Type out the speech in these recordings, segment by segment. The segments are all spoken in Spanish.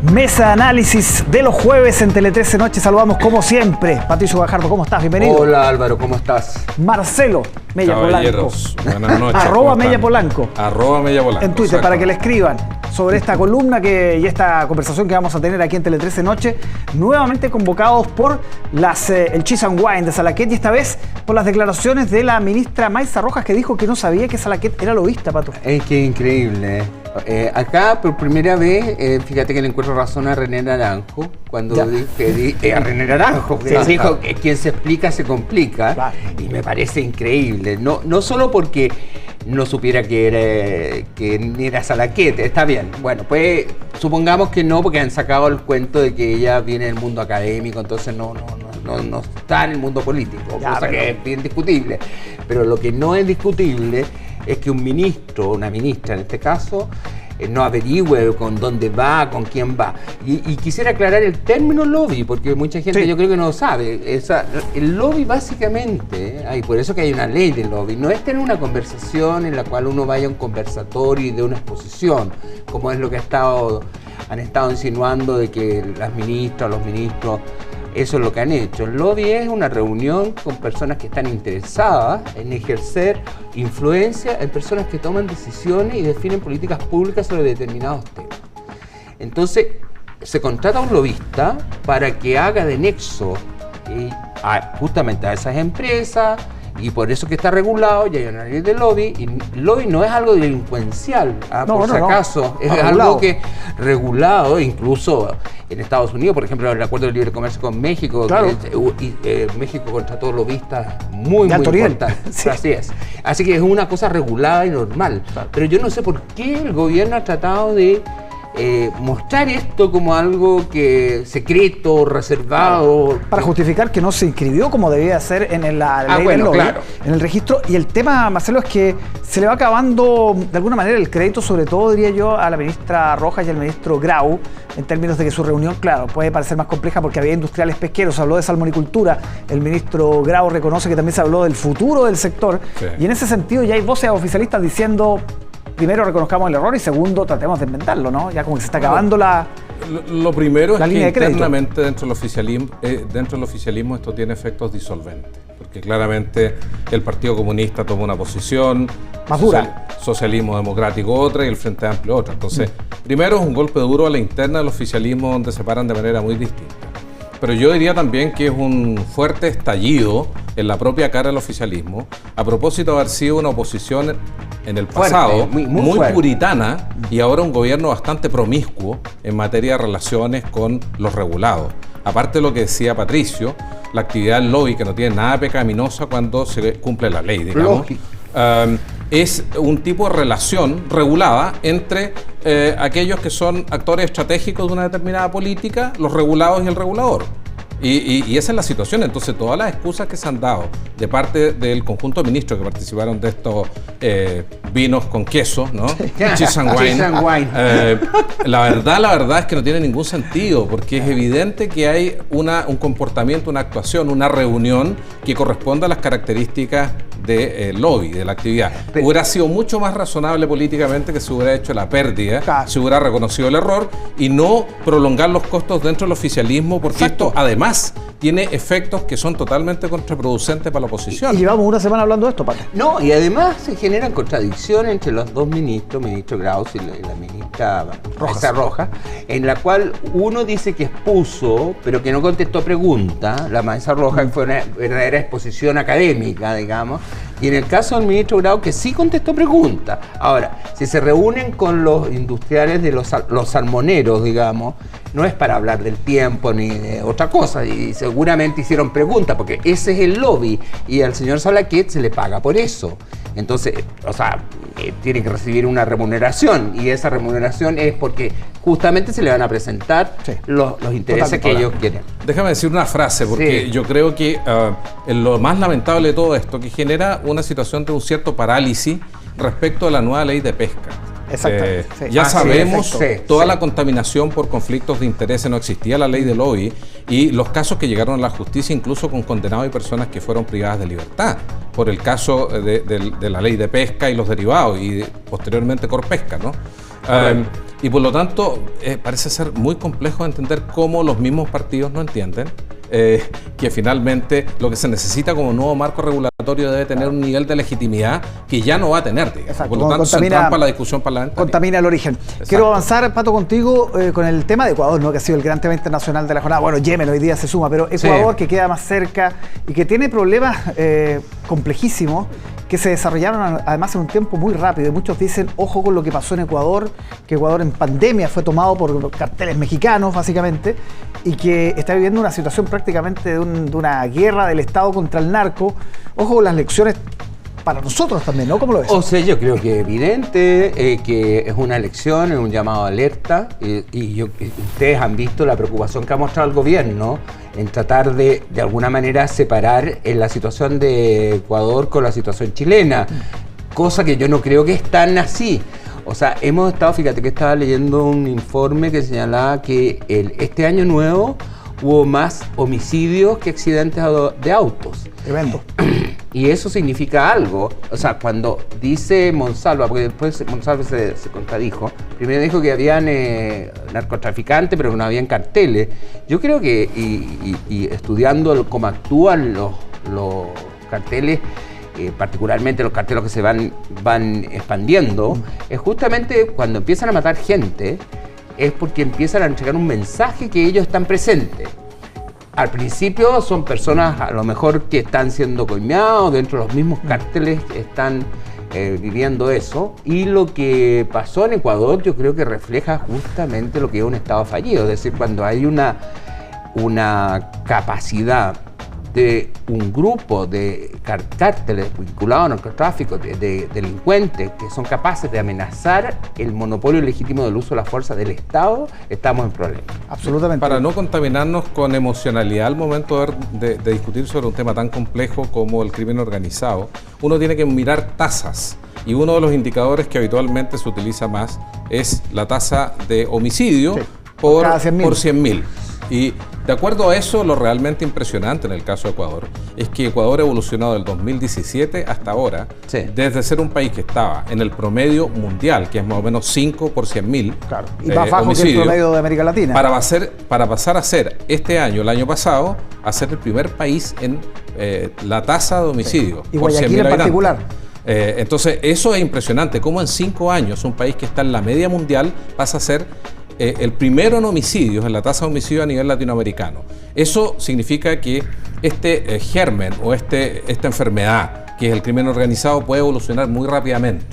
Mesa de análisis de los jueves en Tele 13 Noche. Saludamos como siempre. Patricio Gajardo, ¿cómo estás? Bienvenido. Hola Álvaro, ¿cómo estás? Marcelo Mella Polanco. Buenas noches. @ Mella Polanco. @ Mella Polanco. En Twitter, para que le escriban sobre esta columna y esta conversación que vamos a tener aquí en Tele 13 Noche. Nuevamente convocados por el Cheese and Wine de Salaquet, y esta vez por las declaraciones de la ministra Maysa Rojas, que dijo que no sabía que Salaquet era lobista, Pato. Es que increíble. Acá por primera vez, fíjate que le encuentro razón a René Naranjo cuando dije a René Naranjo, que dijo que quien se explica se complica, claro. Y me parece increíble, no solo porque no supiera que era Salaquet, está bien, bueno, pues supongamos que no, porque han sacado el cuento de que ella viene del mundo académico, entonces no está en el mundo político, cosa que es bien discutible, pero lo que no es discutible es que un ministro, una ministra en este caso, no averigüe con dónde va, con quién va. Y quisiera aclarar el término lobby, porque mucha gente yo creo que no lo sabe. El lobby básicamente, y por eso que hay una ley del lobby, no es tener una conversación en la cual uno vaya a un conversatorio y de una exposición, como es lo que han estado insinuando de que las ministras, los ministros, eso es lo que han hecho. El lobby es una reunión con personas que están interesadas en ejercer influencia en personas que toman decisiones y definen políticas públicas sobre determinados temas. Entonces, se contrata a un lobista para que haga de nexo justamente a esas empresas, y por eso que está regulado, y hay una ley de lobby, y el lobby no es algo delincuencial, por si acaso, es algo que regulado, incluso en Estados Unidos, por ejemplo, el acuerdo de libre comercio con México, claro. México contrató lobistas muy importantes. Sí. Así es. Así que es una cosa regulada y normal. Claro. Pero yo no sé por qué el gobierno ha tratado de mostrar esto como algo secreto, reservado. Para justificar que no se inscribió como debía ser en la ley del lobby, en el registro. Y el tema, Marcelo, es que se le va acabando de alguna manera el crédito, sobre todo, diría yo, a la ministra Rojas y al ministro Grau, en términos de que su reunión, claro, puede parecer más compleja porque había industriales pesqueros, se habló de salmonicultura, el ministro Grau reconoce que también se habló del futuro del sector, y en ese sentido ya hay voces oficialistas diciendo: primero reconozcamos el error y segundo tratemos de inventarlo, ¿no? Ya como que se está acabando lo primero es que internamente dentro del oficialismo esto tiene efectos disolventes, porque claramente el Partido Comunista toma una posición, más dura, Socialismo Democrático otra y el Frente Amplio otra. Entonces, primero es un golpe duro a la interna del oficialismo, donde se paran de manera muy distinta. Pero yo diría también que es un fuerte estallido en la propia cara del oficialismo, a propósito de haber sido una oposición en el pasado muy puritana, y ahora un gobierno bastante promiscuo en materia de relaciones con los regulados. Aparte de lo que decía Patricio, la actividad del lobby, que no tiene nada pecaminosa cuando se cumple la ley, digamos, es un tipo de relación regulada entre aquellos que son actores estratégicos de una determinada política, los regulados y el regulador. Y esa es la situación. Entonces, todas las excusas que se han dado de parte del conjunto de ministros que participaron de estos vinos con queso, ¿no? Cheese and Wine. La verdad es que no tiene ningún sentido, porque es evidente que hay un comportamiento, una actuación, una reunión que corresponde a las características del lobby, de la actividad. Hubiera sido mucho más razonable políticamente que se hubiera hecho la pérdida, se hubiera reconocido el error y no prolongar los costos dentro del oficialismo, porque esto además tiene efectos que son totalmente contraproducentes para la oposición. Y llevamos una semana hablando de esto, Pato. No, y además se generan contradicciones entre los dos ministros, ministro Graus y la ministra Rojas, en la cual uno dice que expuso, pero que no contestó pregunta. La Maysa Rojas fue una verdadera exposición académica, digamos, y en el caso del ministro Grau, que sí contestó pregunta. Ahora, si se reúnen con los industriales de los salmoneros, digamos, no es para hablar del tiempo ni de otra cosa, y seguramente hicieron preguntas, porque ese es el lobby, y al señor Salaquet se le paga por eso. Entonces, tiene que recibir una remuneración, y esa remuneración es porque justamente se le van a presentar los intereses que ellos quieren. Déjame decir una frase, porque yo creo que lo más lamentable de todo esto, que genera una situación de un cierto parálisis respecto a la nueva ley de pesca. Exactamente. Ya sabemos, toda la contaminación por conflictos de interés, no existía la ley del lobby, y los casos que llegaron a la justicia, incluso con condenados y personas que fueron privadas de libertad por el caso de la ley de pesca y los derivados, y posteriormente Corpesca, ¿no? Y por lo tanto, parece ser muy complejo entender cómo los mismos partidos no entienden que finalmente lo que se necesita como nuevo marco regulatorio debe tener un nivel de legitimidad que ya no va a tener, digamos. Exacto. Por lo tanto, se entrampa la discusión parlamentaria. Contamina el origen. Exacto. Quiero avanzar, Pato, contigo con el tema de Ecuador, ¿no? Que ha sido el gran tema internacional de la jornada. Bueno, Yemen hoy día se suma, pero Ecuador, que queda más cerca y que tiene problemas complejísimos que se desarrollaron además en un tiempo muy rápido. Y muchos dicen, ojo con lo que pasó en Ecuador, que Ecuador en pandemia fue tomado por carteles mexicanos, básicamente, y que está viviendo una situación prácticamente de una guerra del Estado contra el narco. Ojo con las lecciones para nosotros también, ¿no? ¿Cómo lo ves? O sea, yo creo que es evidente que es una elección, es un llamado a alerta, y ustedes han visto la preocupación que ha mostrado el gobierno en tratar de alguna manera separar la situación de Ecuador con la situación chilena, cosa que yo no creo que es tan así. O sea, hemos estado, fíjate que estaba leyendo un informe que señalaba que este año nuevo hubo más homicidios que accidentes de autos. Tremendo. Y eso significa algo. O sea, cuando dice Monsalva, porque después Monsalva se contradijo, primero dijo que habían narcotraficantes, pero que no habían carteles. Yo creo que, y estudiando cómo actúan los carteles, particularmente los carteles que se van expandiendo, es justamente cuando empiezan a matar gente, es porque empiezan a entregar un mensaje que ellos están presentes. Al principio son personas a lo mejor que están siendo coimeados, dentro de los mismos cárteles están viviendo eso, y lo que pasó en Ecuador yo creo que refleja justamente lo que es un Estado fallido, es decir, cuando hay una capacidad de un grupo de cárteles vinculados al narcotráfico, de delincuentes que son capaces de amenazar el monopolio legítimo del uso de la fuerza del Estado, estamos en problemas. Absolutamente. Para no contaminarnos con emocionalidad al momento de discutir sobre un tema tan complejo como el crimen organizado, uno tiene que mirar tasas. Y uno de los indicadores que habitualmente se utiliza más es la tasa de homicidio por 100.000. Y de acuerdo a eso, lo realmente impresionante en el caso de Ecuador es que Ecuador ha evolucionado del 2017 hasta ahora, desde ser un país que estaba en el promedio mundial, que es más o menos 5 por 100.000, claro, y más bajo que el promedio de América Latina. Para pasar a ser este año, el año pasado, a ser el primer país en la tasa de homicidio. Y Guayaquil en particular. Entonces, eso es impresionante, cómo en 5 años un país que está en la media mundial pasa a ser el primero en homicidios, en la tasa de homicidio a nivel latinoamericano. Eso significa que este germen o esta enfermedad, que es el crimen organizado, puede evolucionar muy rápidamente.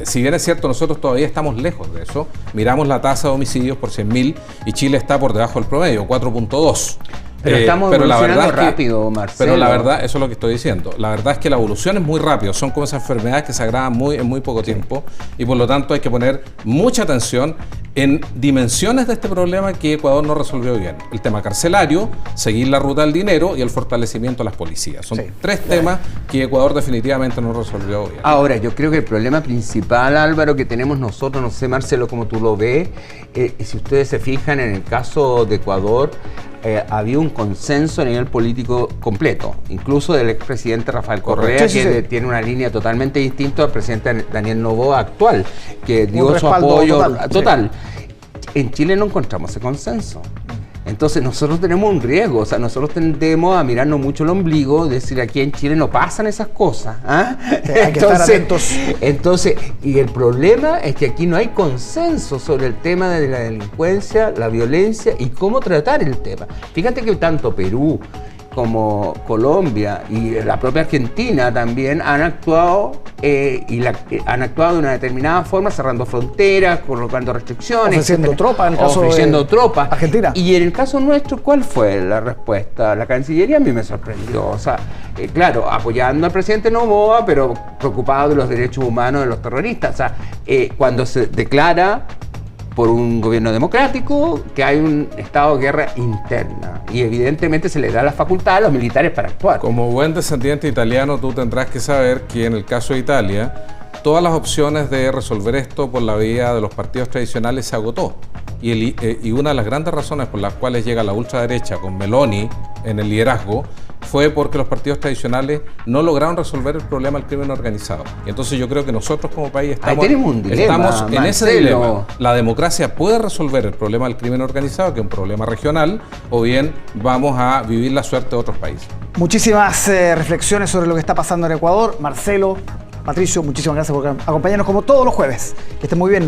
Si bien es cierto, nosotros todavía estamos lejos de eso. Miramos la tasa de homicidios por 100.000 y Chile está por debajo del promedio, 4.2. Pero estamos evolucionando rápido, Marcelo. Pero la verdad, eso es lo que estoy diciendo. La verdad es que la evolución es muy rápido. Son como esas enfermedades que se agravan en muy poco tiempo. Y por lo tanto hay que poner mucha atención en dimensiones de este problema que Ecuador no resolvió bien. El tema carcelario, seguir la ruta del dinero y el fortalecimiento de las policías. Son 3 temas que Ecuador definitivamente no resolvió bien. Ahora, yo creo que el problema principal, Álvaro, que tenemos nosotros, no sé, Marcelo, como tú lo ves, si ustedes se fijan en el caso de Ecuador, había un consenso a nivel político completo, incluso del expresidente Rafael Correa, que tiene una línea totalmente distinta al presidente Daniel Noboa actual, que dio su apoyo total. En Chile no encontramos ese consenso. Entonces nosotros tenemos un riesgo, o sea, nosotros tendemos a mirarnos mucho el ombligo, decir aquí en Chile no pasan esas cosas. Hay que estar atentos. Entonces, y el problema es que aquí no hay consenso sobre el tema de la delincuencia, la violencia y cómo tratar el tema. Fíjate que tanto Perú como Colombia y la propia Argentina también han actuado han actuado de una determinada forma, cerrando fronteras, colocando restricciones, ofreciendo tropas en el caso de Argentina. Y en el caso nuestro, ¿cuál fue la respuesta? La Cancillería a mí me sorprendió, o sea, claro, apoyando al presidente Noboa, pero preocupado de los derechos humanos de los terroristas. O sea, cuando se declara por un gobierno democrático que hay un estado de guerra interna y evidentemente se le da la facultad a los militares para actuar. Como buen descendiente italiano, tú tendrás que saber que en el caso de Italia todas las opciones de resolver esto por la vía de los partidos tradicionales se agotó y una de las grandes razones por las cuales llega la ultraderecha con Meloni en el liderazgo fue porque los partidos tradicionales no lograron resolver el problema del crimen organizado. Y entonces yo creo que nosotros como país estamos en ese dilema. La democracia puede resolver el problema del crimen organizado, que es un problema regional, o bien vamos a vivir la suerte de otros países. Muchísimas reflexiones sobre lo que está pasando en Ecuador. Marcelo, Patricio, muchísimas gracias por acompañarnos como todos los jueves. Que estén muy bien.